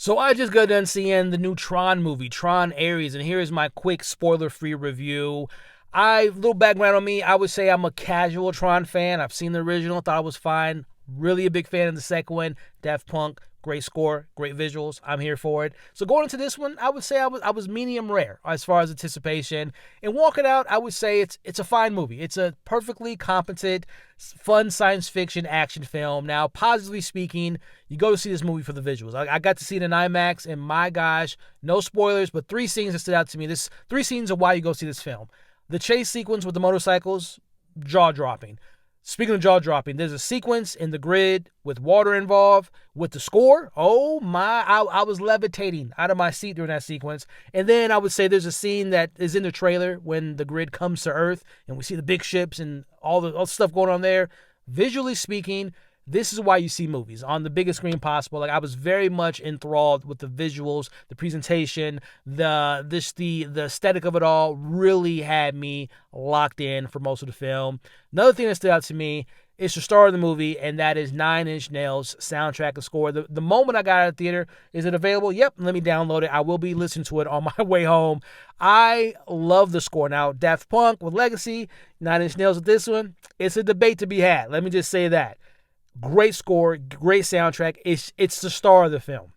So I just got done seeing the new Tron movie, Tron Ares, and here is my quick spoiler-free review. Little background on me, I would say I'm a casual Tron fan. I've seen the original, thought it was fine. Really a big fan of the second one. Daft Punk, great score, great visuals. I'm here for it. So going into this one, I would say I was medium rare as far as anticipation. And walking out, I would say it's a fine movie. It's a perfectly competent, fun science fiction action film. Now, positively speaking, you go to see this movie for the visuals. I got to see it in IMAX, and my gosh, no spoilers, but 3 scenes that stood out to me. 3 scenes of why you go see this film. The chase sequence with the motorcycles, jaw-dropping. Speaking of jaw-dropping, there's a sequence in the grid with water involved, with the score. Oh my, I was levitating out of my seat during that sequence. And then I would say there's a scene that is in the trailer when the grid comes to Earth and we see the big ships and all the stuff going on there. Visually speaking, this is why you see movies on the biggest screen possible. Like, I was very much enthralled with the visuals, the presentation, the aesthetic of it all really had me locked in for most of the film. Another thing that stood out to me is the star of the movie, and that is Nine Inch Nails soundtrack and score. The moment I got out of the theater, is it available? Yep, let me download it. I will be listening to it on my way home. I love the score. Now, Daft Punk with Legacy, Nine Inch Nails with this one, it's a debate to be had. Let me just say that. Great score, great soundtrack. It's the star of the film.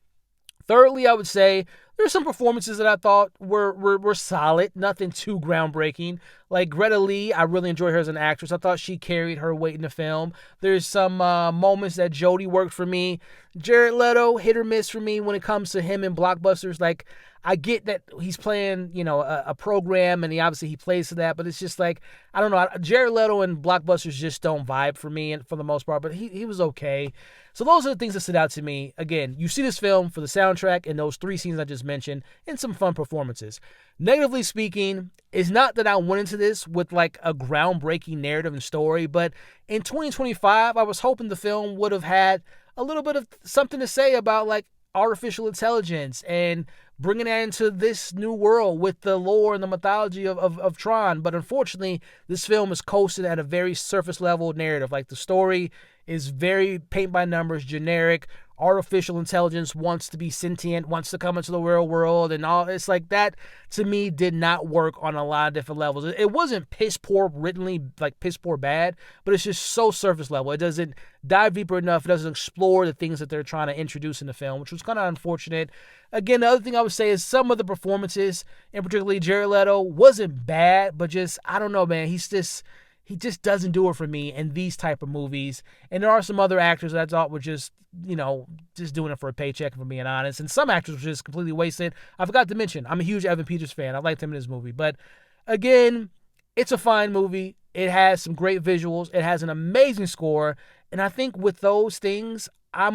Thirdly, I would say there's some performances that I thought were solid, nothing too groundbreaking. Like Greta Lee, I really enjoyed her as an actress. I thought she carried her weight in the film. There's some moments that Jodie worked for me. Jared Leto, hit or miss for me when it comes to him in blockbusters. Like, I get that he's playing, a program, and he plays to that, but it's just like, I don't know. Jared Leto and blockbusters just don't vibe for me for the most part, but he was okay. So those are the things that stood out to me. Again, you see this film for the soundtrack and those 3 scenes I just mentioned and some fun performances. Negatively speaking, it's not that I went into this with like a groundbreaking narrative and story, but in 2025, I was hoping the film would have had a little bit of something to say about like artificial intelligence and bringing that into this new world with the lore and the mythology of Tron. But unfortunately, this film is coasting at a very surface level narrative. Like, the story is very paint by numbers, generic. Artificial intelligence wants to be sentient, wants to come into the real world, and all. It's like that, to me, did not work on a lot of different levels. It wasn't piss poor writtenly, like piss poor bad, but it's just so surface level. It doesn't dive deeper enough. It doesn't explore the things that they're trying to introduce in the film, which was kind of unfortunate. Again, the other thing I would say is some of the performances, and particularly Jared Leto, wasn't bad, but just, I don't know, man. He just doesn't do it for me in these type of movies. And there are some other actors that I thought were just doing it for a paycheck, if I'm being honest. And some actors were just completely wasted. I forgot to mention, I'm a huge Evan Peters fan. I liked him in this movie. But again, it's a fine movie. It has some great visuals. It has an amazing score. And I think with those things, I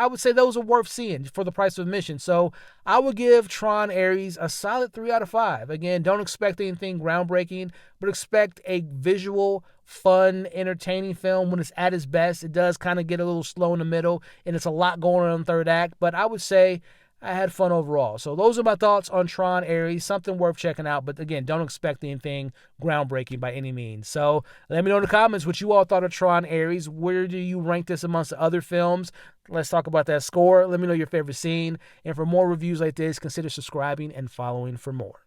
would say those are worth seeing for the price of admission. So I would give Tron Ares a solid 3 out of 5. Again, don't expect anything groundbreaking, but expect a visual, fun, entertaining film when it's at its best. It does kind of get a little slow in the middle, and it's a lot going on in the third act, but I would say I had fun overall. So those are my thoughts on Tron Ares. Something worth checking out, but again, don't expect anything groundbreaking by any means. So let me know in the comments what you all thought of Tron Ares. Where do you rank this amongst the other films? Let's talk about that score. Let me know your favorite scene. And for more reviews like this, consider subscribing and following for more.